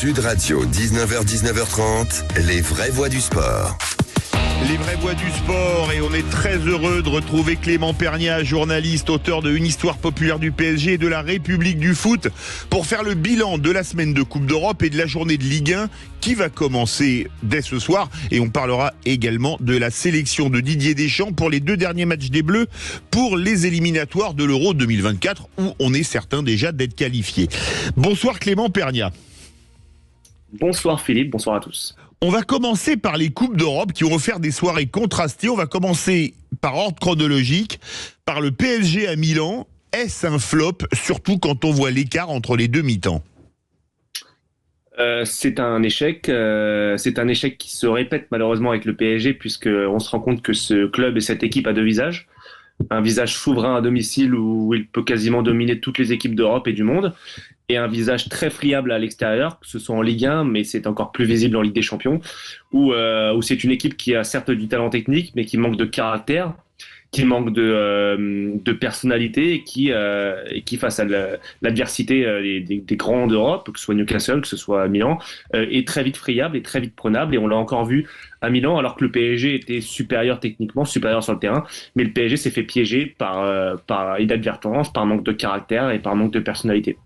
Sud Radio, 19h-19h30, les vraies voix du sport. Les vraies voix du sport, et on est très heureux de retrouver Clément Pernia, journaliste, auteur de Une histoire populaire du PSG et de la République du foot, pour faire le bilan de la semaine de Coupe d'Europe et de la journée de Ligue 1 qui va commencer dès ce soir. Et on parlera également de la sélection de Didier Deschamps pour les 2 derniers matchs des Bleus pour les éliminatoires de l'Euro 2024 où on est certain déjà d'être qualifié. Bonsoir Clément Pernia. Bonsoir Philippe, bonsoir à tous. On va commencer par les Coupes d'Europe qui ont offert des soirées contrastées. On va commencer par ordre chronologique, par le PSG à Milan. Est-ce un flop, surtout quand on voit l'écart entre les deux mi-temps ? C'est un échec qui se répète malheureusement avec le PSG, puisqu'on se rend compte que ce club et cette équipe a 2 visages. Un visage souverain à domicile où il peut quasiment dominer toutes les équipes d'Europe et du monde, et un visage très friable à l'extérieur, que ce soit en Ligue 1, mais c'est encore plus visible en Ligue des Champions, où c'est une équipe qui a certes du talent technique, mais qui manque de caractère, qui manque de personnalité, et qui face à l'adversité des grands d'Europe, que ce soit Newcastle, que ce soit Milan, est très vite friable et très vite prenable, et on l'a encore vu à Milan, alors que le PSG était supérieur techniquement, supérieur sur le terrain, mais le PSG s'est fait piéger par inadvertance, par manque de caractère et par manque de personnalité.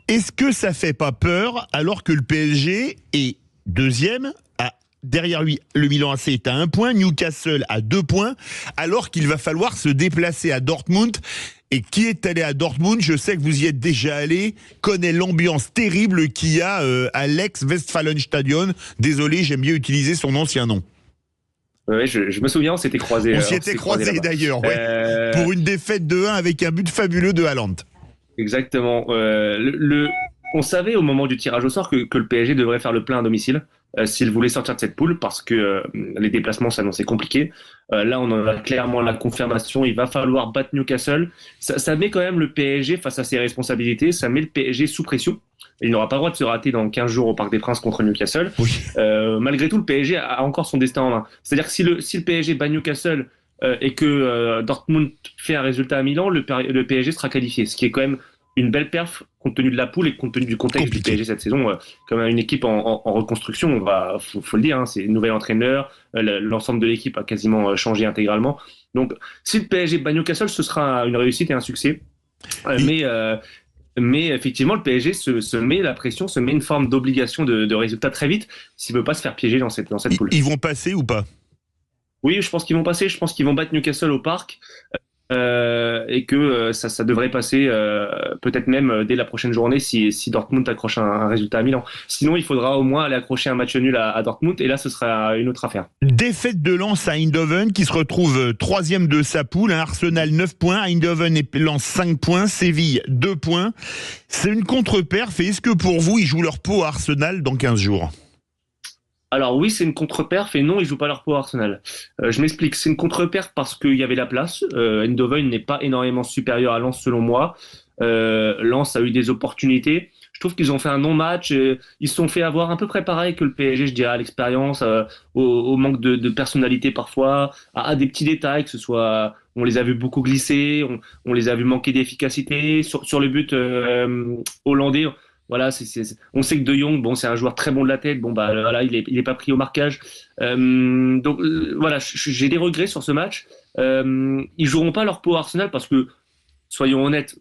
Est-ce que ça fait pas peur alors que le PSG est deuxième ? Derrière lui, le Milan AC est à 1 point, Newcastle à 2 points, alors qu'il va falloir se déplacer à Dortmund. Et qui est allé à Dortmund, je sais que vous y êtes déjà allé, connaît l'ambiance terrible qu'il y a à l'ex-Westfalenstadion. Désolé, j'aime bien utiliser son ancien nom. Oui, je me souviens, on s'était croisés. On s'y était croisés d'ailleurs, ouais, pour une défaite de 1 avec un but fabuleux de Haaland. Exactement. On savait au moment du tirage au sort que le PSG devrait faire le plein à domicile s'il voulait sortir de cette poule, parce que les déplacements s'annonçaient compliqués. Là, on en a clairement la confirmation. Il va falloir battre Newcastle. Ça met quand même le PSG face à ses responsabilités. Ça met le PSG sous pression. Il n'aura pas le droit de se rater dans 15 jours au Parc des Princes contre Newcastle. Oui. Malgré tout, le PSG a encore son destin en main. C'est-à-dire que si le PSG bat Newcastle et que Dortmund fait un résultat à Milan, le PSG sera qualifié. Ce qui est quand même une belle perf compte tenu de la poule et compte tenu du contexte du PSG cette saison. Comme une équipe en reconstruction, faut le dire, hein, c'est un nouvel entraîneur, l'ensemble de l'équipe a quasiment changé intégralement. Donc si le PSG bat Newcastle, ce sera une réussite et un succès. Mais effectivement, le PSG se met la pression, se met une forme d'obligation de résultat très vite s'il ne veut pas se faire piéger dans cette poule. Ils vont passer ou pas ? Oui, je pense qu'ils vont passer. Je pense qu'ils vont battre Newcastle au Parc. Et que ça devrait passer peut-être même dès la prochaine journée si Dortmund accroche un résultat à Milan. Sinon, il faudra au moins aller accrocher un match nul à Dortmund, et là, ce sera une autre affaire. Défaite de Lens à Eindhoven, qui se retrouve 3e de sa poule. Arsenal 9 points, Eindhoven et Lens 5 points, Séville 2 points. C'est une contre-perf, et est-ce que pour vous, ils jouent leur peau à Arsenal dans 15 jours ? Alors oui, c'est une contre-perf, et non, ils jouent pas leur peau à Arsenal. Je m'explique, c'est une contre-perf parce qu'il y avait la place. Eindhoven n'est pas énormément supérieur à Lens selon moi. Lens a eu des opportunités. Je trouve qu'ils ont fait un non-match. Ils se sont fait avoir à peu près pareil que le PSG, je dirais, à l'expérience, au manque de personnalité parfois, à des petits détails, que ce soit... On les a vus beaucoup glisser, on les a vus manquer d'efficacité. Sur le but hollandais... Voilà, on sait que De Jong, c'est un joueur très bon de la tête. Voilà, il est pas pris au marquage. Donc voilà, j'ai des regrets sur ce match. Ils joueront pas leur peau à Arsenal parce que, soyons honnêtes,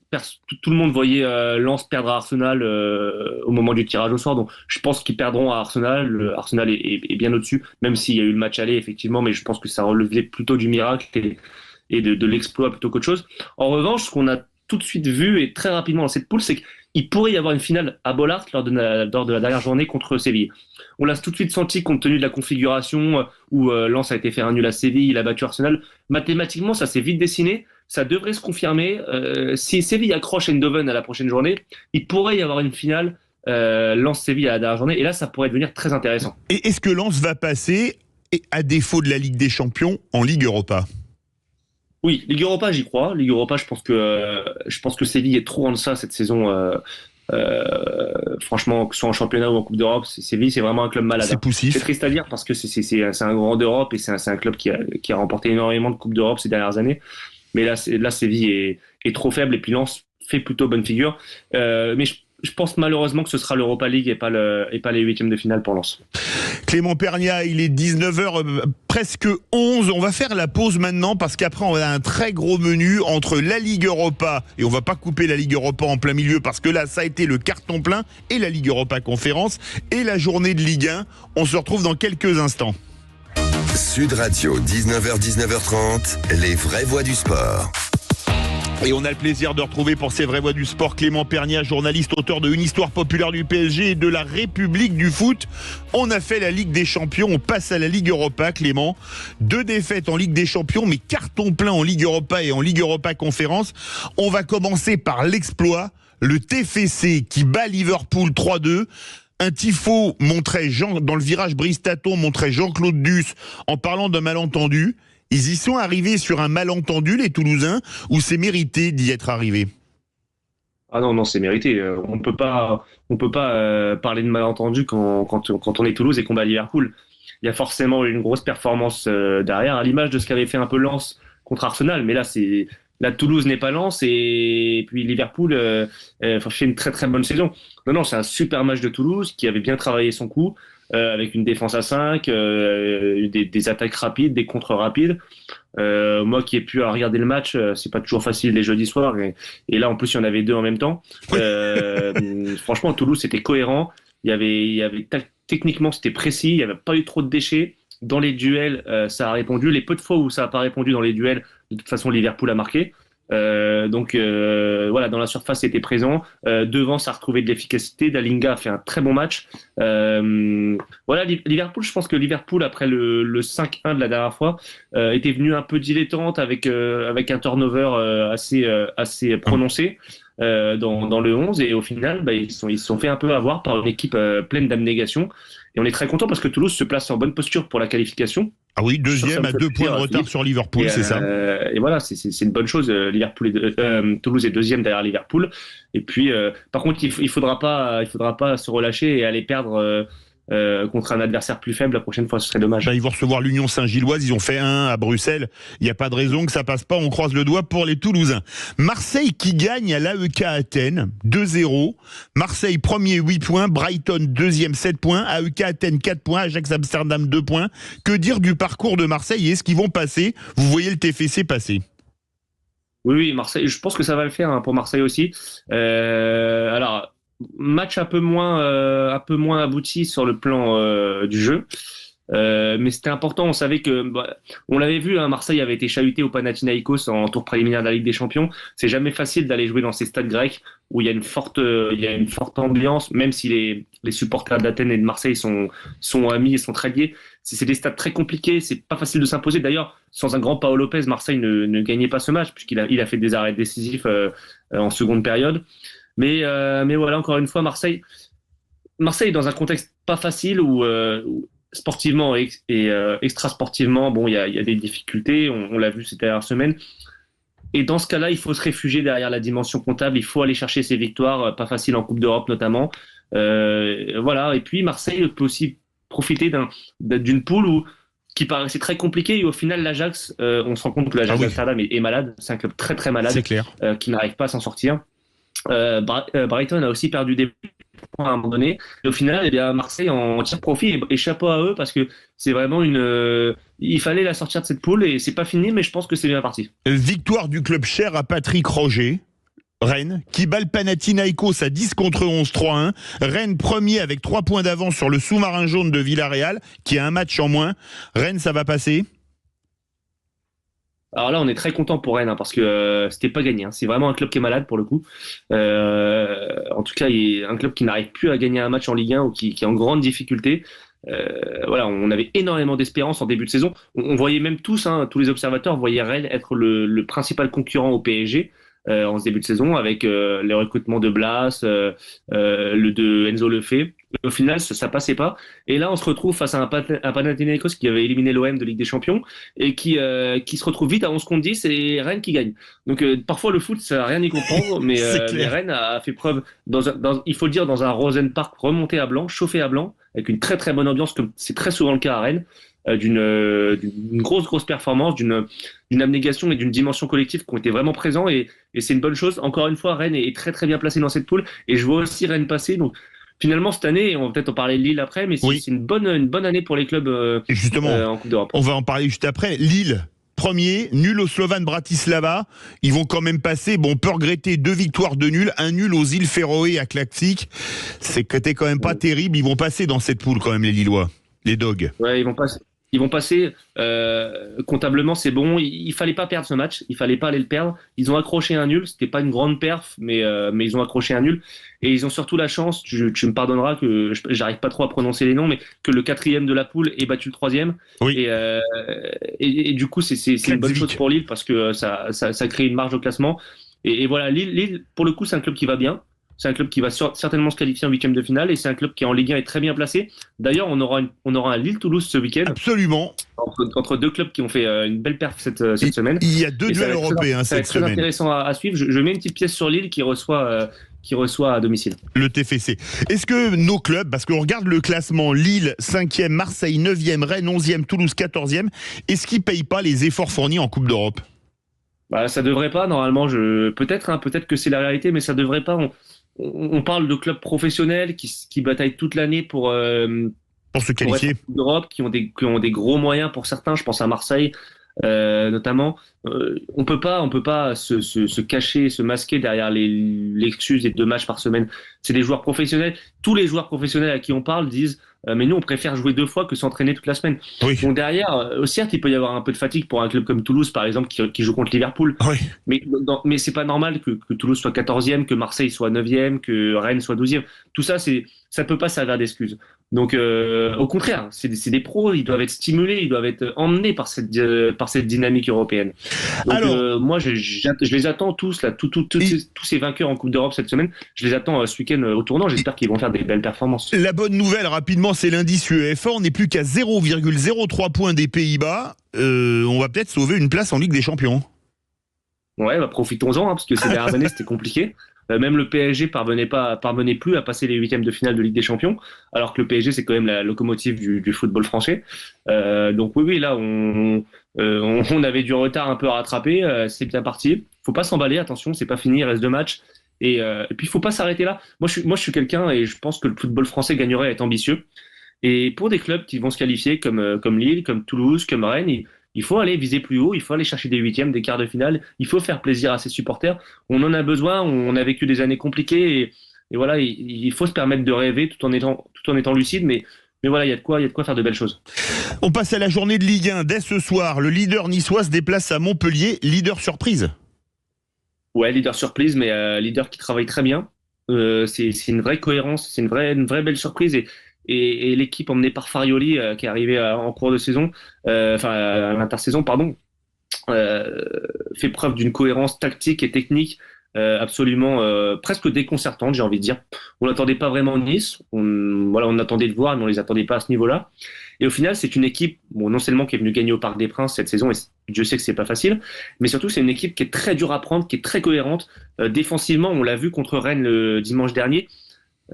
tout le monde voyait Lens perdre à Arsenal au moment du tirage au sort. Donc je pense qu'ils perdront à Arsenal. Arsenal est bien au-dessus, même s'il y a eu le match aller effectivement, mais je pense que ça relevait plutôt du miracle et de l'exploit plutôt qu'autre chose. En revanche, ce qu'on a tout de suite vu et très rapidement dans cette poule, c'est qu'il pourrait y avoir une finale à Bollaert lors de la dernière journée contre Séville. On l'a tout de suite senti compte tenu de la configuration où Lens a été faire un nul à Séville, il a battu Arsenal. Mathématiquement, ça s'est vite dessiné. Ça devrait se confirmer. Si Séville accroche Eindhoven à la prochaine journée, il pourrait y avoir une finale Lens-Séville à la dernière journée. Et là, ça pourrait devenir très intéressant. Et est-ce que Lens va passer, à défaut de la Ligue des Champions, en Ligue Europa ? Oui, Ligue Europa, j'y crois. Ligue Europa, je pense que Séville est trop en deçà cette saison. Franchement, que ce soit en championnat ou en Coupe d'Europe, Séville, c'est vraiment un club malade. C'est poussif. C'est triste à dire parce que c'est un grand d'Europe et c'est un club qui a remporté énormément de Coupes d'Europe ces dernières années. Mais là Séville est trop faible et puis Lens fait plutôt bonne figure. Mais je pense malheureusement que ce sera l'Europa League et pas les huitièmes de finale pour Lens. Clément Pernia, il est 19h, presque 11. On va faire la pause maintenant parce qu'après on a un très gros menu entre la Ligue Europa, et on va pas couper la Ligue Europa en plein milieu parce que là ça a été le carton plein, et la Ligue Europa Conférence et la journée de Ligue 1. On se retrouve dans quelques instants. Sud Radio, 19h-19h30, les vraies voix du sport. Et on a le plaisir de retrouver pour ces vraies voix du sport Clément Pernia, journaliste, auteur de Une histoire populaire du PSG et de la République du foot. On a fait la Ligue des Champions, on passe à la Ligue Europa, Clément. 2 défaites en Ligue des Champions, mais carton plein en Ligue Europa et en Ligue Europa Conférence. On va commencer par l'exploit, le TFC qui bat Liverpool 3-2. Un tifo montrait dans le virage Brice-Taton, montrait Jean-Claude Duss en parlant d'un malentendu. Ils y sont arrivés sur un malentendu, les Toulousains, ou c'est mérité d'y être arrivés? Ah non, c'est mérité. On peut pas parler de malentendu quand on est Toulouse et qu'on bat Liverpool. Il y a forcément une grosse performance derrière, à l'image de ce qu'avait fait un peu Lens contre Arsenal. Mais là, Toulouse n'est pas Lens, et puis Liverpool fait une très très bonne saison. Non, c'est un super match de Toulouse qui avait bien travaillé son coup, avec une défense à 5, des attaques rapides, des contres rapides. Moi qui ai pu regarder le match, c'est pas toujours facile les jeudis soirs, et là en plus il y en avait 2 en même temps. Franchement, Toulouse c'était cohérent. Il y avait techniquement c'était précis, il y avait pas eu trop de déchets. Dans les duels, ça a répondu. Les peu de fois où ça n'a pas répondu dans les duels, de toute façon Liverpool a marqué. Voilà, dans la surface c'était présent. Devant, ça a retrouvé de l'efficacité. Dalinga a fait un très bon match. Voilà, Liverpool, je pense que Liverpool, après le 5-1 de la dernière fois, était venu un peu dilettante avec un turnover assez prononcé dans le 11, et au final ils se sont fait un peu avoir par une équipe pleine d'abnégation, et on est très content parce que Toulouse se place en bonne posture pour la qualification. Ah oui, deuxième à 2 points de retard sur Liverpool, c'est ça. Et voilà, c'est une bonne chose. Toulouse est deuxième derrière Liverpool. Et puis, par contre, il faudra pas se relâcher et aller perdre contre un adversaire plus faible la prochaine fois. Ce serait dommage. Ils vont recevoir l'Union Saint-Gilloise. Ils ont fait 1 à Bruxelles. Il n'y a pas de raison que ça passe pas. On croise le doigt pour les Toulousains. Marseille qui gagne à l'AEK Athènes 2-0. Marseille premier 8 points. Brighton deuxième 7 points. AEK Athènes 4 points. Ajax Amsterdam 2 points. Que dire du parcours de Marseille et est-ce qu'ils vont passer? Vous voyez le TFC passer? Oui, Marseille. Je pense que ça va le faire pour Marseille aussi. Alors, match un peu moins abouti sur le plan du jeu. Mais c'était important. On savait que, on l'avait vu, Marseille avait été chahuté au Panathinaikos en tour préliminaire de la Ligue des Champions. C'est jamais facile d'aller jouer dans ces stades grecs où il y a une forte ambiance, même si les supporters d'Athènes et de Marseille sont amis et sont très liés. C'est des stades très compliqués. C'est pas facile de s'imposer. D'ailleurs, sans un grand Paolo Lopez, Marseille ne gagnait pas ce match puisqu'il a fait des arrêts décisifs en seconde période. Mais voilà, encore une fois, Marseille est dans un contexte pas facile où sportivement et extra-sportivement, il y a des difficultés, on l'a vu cette dernière semaine. Et dans ce cas-là, il faut se réfugier derrière la dimension comptable, il faut aller chercher ses victoires, pas faciles en Coupe d'Europe notamment. Voilà, et puis Marseille peut aussi profiter d'une poule qui paraissait très compliquée, et au final l'Ajax, on se rend compte que l'Ajax Amsterdam est malade, c'est un club très très malade, c'est clair. Qui n'arrive pas à s'en sortir. Brighton a aussi perdu des points à un moment donné, et au final Marseille en tire profit, et chapeau à eux parce que c'est vraiment il fallait la sortir de cette poule, et c'est pas fini, mais je pense que c'est bien parti. Victoire du club cher à Patrick Roger, Rennes, qui bat le Panathinaikos à 10 contre 11, 3-1. Rennes premier avec 3 points d'avance sur le sous-marin jaune de Villarreal, qui a un match en moins. Rennes, ça va passer? Alors là, on est très content pour Rennes, parce que c'était pas gagné. C'est vraiment un club qui est malade pour le coup. En tout cas, un club qui n'arrive plus à gagner un match en Ligue 1 ou qui est en grande difficulté. Voilà, on avait énormément d'espérance en début de saison. On voyait même tous les observateurs voyaient Rennes être le principal concurrent au PSG en ce début de saison, avec les recrutements de Blas, le de Enzo Lefebvre. Au final, ça passait pas. Et là, on se retrouve face à un Panathinaikos qui avait éliminé l'OM de Ligue des Champions et qui se retrouve vite à 11 contre 10, et Rennes qui gagne. Donc parfois le foot, ça n'a rien y comprendre, mais Rennes a fait preuve il faut le dire, dans un Rosenpark remonté à blanc, chauffé à blanc, avec une très très bonne ambiance, comme c'est très souvent le cas à Rennes. d'une grosse performance, d'une abnégation et d'une dimension collective qui ont été vraiment présents et c'est une bonne chose. Encore une fois, Rennes est très très bien placé dans cette poule et je vois aussi Rennes passer. Donc finalement cette année, on va peut-être en parler de Lille après, mais c'est une bonne année pour les clubs en Coupe d'Europe. On va en parler juste après. Lille. Premier, nul au Slovan Bratislava. Ils vont quand même passer. Bon, on peut regretter 2 victoires de nul, un nul aux îles Féroé à Klaksvik. C'était quand même pas terrible. Ils vont passer dans cette poule quand même, les Lillois, les Dogs. Ouais, ils vont passer. Comptablement, c'est bon. Il fallait pas perdre ce match. Il fallait pas aller le perdre. Ils ont accroché un nul. C'était pas une grande perf, mais ils ont accroché un nul. Et ils ont surtout la chance. Tu me pardonneras que j'arrive pas trop à prononcer les noms, mais que le 4e de la poule ait battu le 3e. Oui. Et du coup, c'est une bonne chose pour Lille parce que ça crée une marge au classement. Et voilà, Lille, pour le coup, c'est un club qui va bien. C'est un club qui va certainement se qualifier en 8e de finale et c'est un club qui en Ligue 1 est très bien placé. D'ailleurs, on aura un Lille-Toulouse ce week-end. Absolument. Entre 2 clubs qui ont fait une belle perf cette semaine. Il y a 2 duels européens cette semaine. Ça va être très intéressant à suivre. Je mets une petite pièce sur Lille qui reçoit à domicile. Le TFC. Est-ce que nos clubs, parce qu'on regarde le classement, Lille 5e, Marseille 9e, Rennes 11e, Toulouse 14e, est-ce qu'ils ne payent pas les efforts fournis en Coupe d'Europe ? Ça devrait pas, normalement. Peut-être que c'est la réalité, mais ça devrait pas. On parle de clubs professionnels qui bataillent toute l'année pour se qualifier. Pour d'Europe, qui ont des gros moyens pour certains. Je pense à Marseille notamment. On peut pas se cacher, se masquer derrière l'excuse des 2 matchs par semaine. C'est des joueurs professionnels. Tous les joueurs professionnels à qui on parle disent mais nous on préfère jouer 2 fois que s'entraîner toute la semaine. Oui. Donc derrière, certes il peut y avoir un peu de fatigue pour un club comme Toulouse par exemple qui joue contre Liverpool. Oui. Mais c'est pas normal que Toulouse soit 14e, que Marseille soit 9e, que Rennes soit 12e. Tout ça ça peut pas servir d'excuse. Donc au contraire, c'est des pros, ils doivent être stimulés, ils doivent être emmenés par cette dynamique européenne. Donc alors, moi je les attends tous là, tous ces vainqueurs en Coupe d'Europe cette semaine, je les attends ce week-end au tournant. J'espère qu'ils vont faire des belles performances. La bonne nouvelle rapidement, c'est l'indice UEFA. On n'est plus qu'à 0,03 points des Pays-Bas. On va peut-être sauver une place en Ligue des Champions. Ouais, profitons-en parce que ces dernières années c'était compliqué. Même le PSG parvenait plus à passer les 8e de finale de Ligue des Champions, alors que le PSG c'est quand même la locomotive du football français. Donc oui, là on avait du retard un peu à rattraper. C'est bien parti. Faut pas s'emballer, attention, c'est pas fini, il reste 2 matchs. Et puis il faut pas s'arrêter là. Moi je suis quelqu'un et je pense que le football français gagnerait à être ambitieux. Et pour des clubs qui vont se qualifier comme Lille, comme Toulouse, comme Rennes, il faut aller viser plus haut, il faut aller chercher des 8e, des quarts de finale, il faut faire plaisir à ses supporters. On en a besoin, on a vécu des années compliquées et voilà, il faut se permettre de rêver tout en étant lucide, mais voilà, il y a de quoi faire de belles choses. On passe à la journée de Ligue 1 dès ce soir. Le leader niçois se déplace à Montpellier, leader surprise. Ouais, leader surprise, mais leader qui travaille très bien. C'est une vraie cohérence, c'est une vraie belle surprise et l'équipe emmenée par Farioli qui est arrivé en cours de saison, à l'intersaison, pardon, fait preuve d'une cohérence tactique et technique absolument presque déconcertante, j'ai envie de dire. On n'attendait pas vraiment Nice, on attendait de voir, mais on les attendait pas à ce niveau-là. Et au final, c'est une équipe, non seulement qui est venue gagner au Parc des Princes cette saison, et Dieu sait que c'est pas facile, mais surtout c'est une équipe qui est très dure à prendre, qui est très cohérente. Défensivement, on l'a vu contre Rennes le dimanche dernier.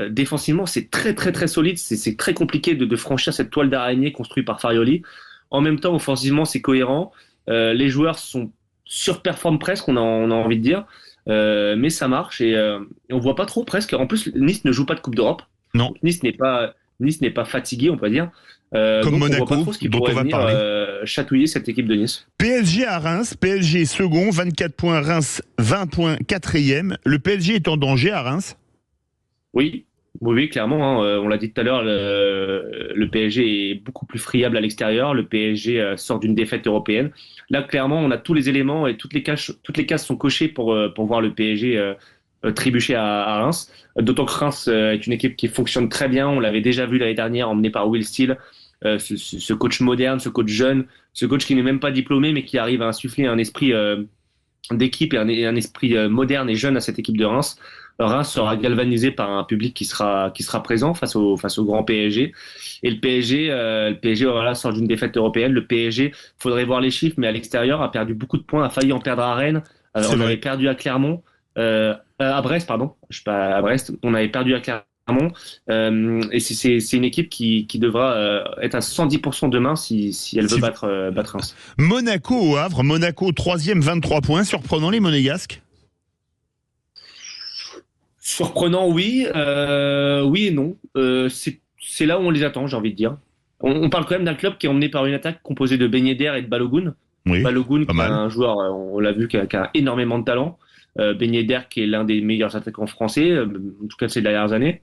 Défensivement, c'est très très très solide. C'est très compliqué de franchir cette toile d'araignée construite par Farioli. En même temps, offensivement, c'est cohérent. Les joueurs surperforment presque, on a envie de dire, mais ça marche et on voit pas trop presque. En plus, Nice ne joue pas de Coupe d'Europe. Non. Nice n'est pas fatigué, on peut dire. Comme donc Monaco, on voit pas trop ce qui dont pourrait on va venir chatouiller cette équipe de Nice. PSG à Reims, PSG second, 24 points, Reims 20 points, 4e. Le PSG est en danger à Reims ? Oui, clairement. On l'a dit tout à l'heure, le PSG est beaucoup plus friable à l'extérieur. Le PSG sort d'une défaite européenne. Là, clairement, on a tous les éléments et toutes les cases sont cochées pour voir le PSG trébucher à Reims. D'autant que Reims est une équipe qui fonctionne très bien. On l'avait déjà vu l'année dernière, emmené par Will Steele, ce coach moderne, ce coach jeune, ce coach qui n'est même pas diplômé, mais qui arrive à insuffler un esprit d'équipe et un esprit moderne et jeune à cette équipe de Reims. Reims sera galvanisé par un public qui sera présent face au grand PSG. Et le PSG voilà, sort d'une défaite européenne. Le PSG, faudrait voir les chiffres, mais à l'extérieur a perdu beaucoup de points, a failli en perdre à Rennes. On avait perdu à Clermont, à Brest, pardon. Je sais pas, à Brest, on avait perdu à Clermont. Clermont. Et c'est une équipe qui devra être à 110% demain si elle veut battre Reims. Monaco au Havre, Monaco 3e, 23 points, surprenant les Monégasques? Surprenant, oui. Oui et non. C'est là où on les attend, j'ai envie de dire. On parle quand même d'un club qui est emmené par une attaque composée de Ben Yedder et de Balogun. Oui, Balogun, pas qui est mal. un joueur, on l'a vu, qui a énormément de talent. Ben Yedder, qui est l'un des meilleurs attaquants français, en tout cas de ces dernières années.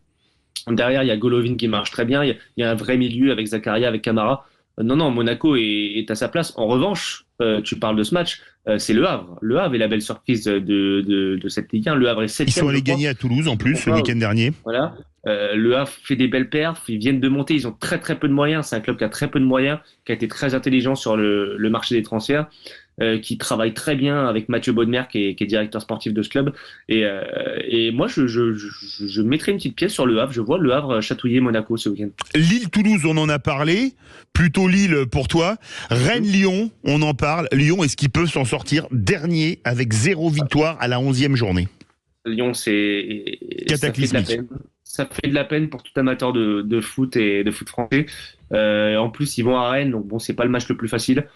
Derrière, il y a Golovin qui marche très bien. Il y a un vrai milieu avec Zakaria, avec Camara. Non, Monaco est à sa place. En revanche, tu parles de ce match, c'est Le Havre. Le Havre est la belle surprise de cette Ligue 1. Le Havre est 7e. Ils sont allés gagner à Toulouse en plus le week-end dernier. Voilà. Le Havre fait des belles perfs. Ils viennent de monter. Ils ont très très peu de moyens. C'est un club qui a très peu de moyens, qui a été très intelligent sur le marché des transferts, qui travaille très bien avec Mathieu Bodmer, qui est directeur sportif de ce club. Et moi, je mettrai une petite pièce sur Le Havre. Je vois Le Havre chatouiller Monaco ce week-end. Lille-Toulouse, on en a parlé. Plutôt Lille pour toi. Rennes-Lyon, on en parle. Lyon, est-ce qu'ils peuvent s'en sortir dernier avec 0 victoire à la 11e journée? Lyon, c'est cataclysmique. Ça fait de la peine pour tout amateur de foot et de foot français. En plus, ils vont à Rennes, donc bon, c'est pas le match le plus facile.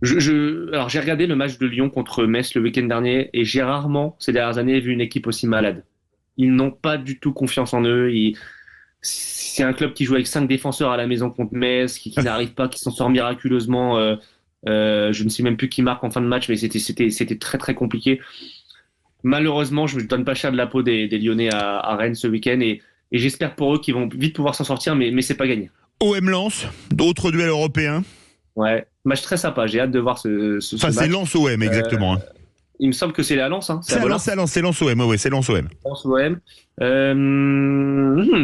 Alors, j'ai regardé le match de Lyon contre Metz le week-end dernier et j'ai rarement, ces dernières années, vu une équipe aussi malade. Ils n'ont pas du tout confiance en eux. C'est un club qui joue avec 5 défenseurs à la maison contre Metz, qui n'arrive pas, qui s'en sort miraculeusement. Je ne sais même plus qui marque en fin de match, mais c'était très très compliqué. Malheureusement, je ne donne pas cher de la peau des Lyonnais à Rennes ce week-end et j'espère pour eux qu'ils vont vite pouvoir s'en sortir, mais c'est pas gagné. OM Lens, d'autres duels européens. Ouais, match très sympa. J'ai hâte de voir ce Enfin, match. c'est Lens OM exactement. Il me semble que c'est la Lens. Hein. C'est Lens OM. Ouais, c'est Lens OM. Lens OM.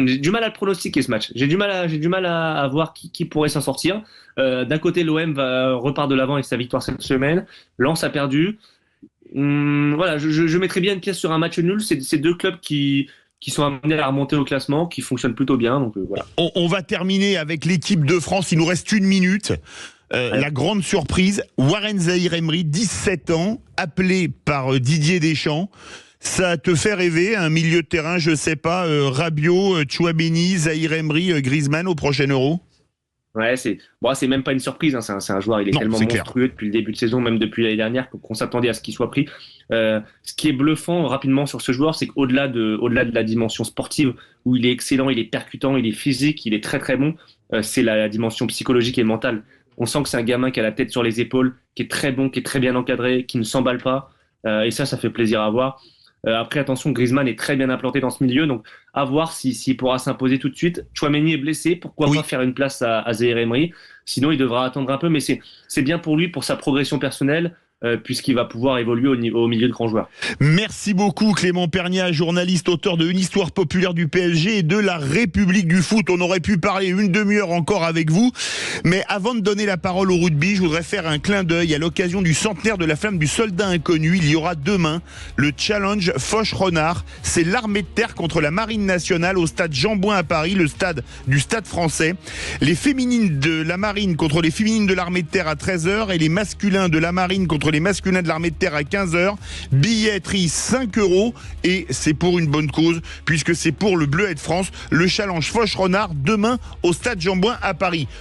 J'ai du mal à le pronostiquer ce match. J'ai du mal à voir qui pourrait s'en sortir. D'un côté, l'OM repart de l'avant avec sa victoire cette semaine. Lens a perdu. Voilà, je mettrais bien une pièce sur un match nul. C'est deux clubs qui sont amenés à remonter au classement, qui fonctionnent plutôt bien. Donc voilà. On va terminer avec l'équipe de France. Il nous reste 1 minute. La grande surprise, Warren Zaïre-Emery, 17 ans, appelé par Didier Deschamps. Ça te fait rêver, un milieu de terrain, je sais pas, Rabiot, Tchouaméni, Zaïre-Emery, Griezmann au prochain Euro? Ouais, c'est même pas une surprise. Hein. C'est un joueur, il est tellement monstrueux depuis le début de saison, même depuis l'année dernière, qu'on s'attendait à ce qu'il soit pris. Ce qui est bluffant rapidement sur ce joueur, c'est qu'au-delà de la dimension sportive, où il est excellent, il est percutant, il est physique, il est très très bon, c'est la dimension psychologique et mentale. On sent que c'est un gamin qui a la tête sur les épaules, qui est très bon, qui est très bien encadré, qui ne s'emballe pas. Et ça fait plaisir à voir. Après, attention, Griezmann est très bien implanté dans ce milieu, donc à voir s'il pourra s'imposer tout de suite. Tchouaméni est blessé, pourquoi pas faire une place à Zaïre-Emery? Sinon, il devra attendre un peu, mais c'est bien pour lui, pour sa progression personnelle, puisqu'il va pouvoir évoluer au milieu de grands joueurs. Merci beaucoup Clément Pernia, journaliste, auteur de Une histoire populaire du PSG et de la République du foot. On aurait pu parler une demi-heure encore avec vous, mais avant de donner la parole au rugby, je voudrais faire un clin d'œil à l'occasion du centenaire de la flamme du soldat inconnu. Il y aura demain le challenge Foch-Renard. C'est l'armée de terre contre la marine nationale au stade Jean-Bouin à Paris, le stade du Stade français. Les féminines de la marine contre les féminines de l'armée de terre à 13h et les masculins de la marine contre les masculins de l'armée de terre à 15h. Billetterie 5 € et c'est pour une bonne cause puisque c'est pour le Bleuet de France, le challenge Foch-Renard demain au stade Jean-Bouin à Paris.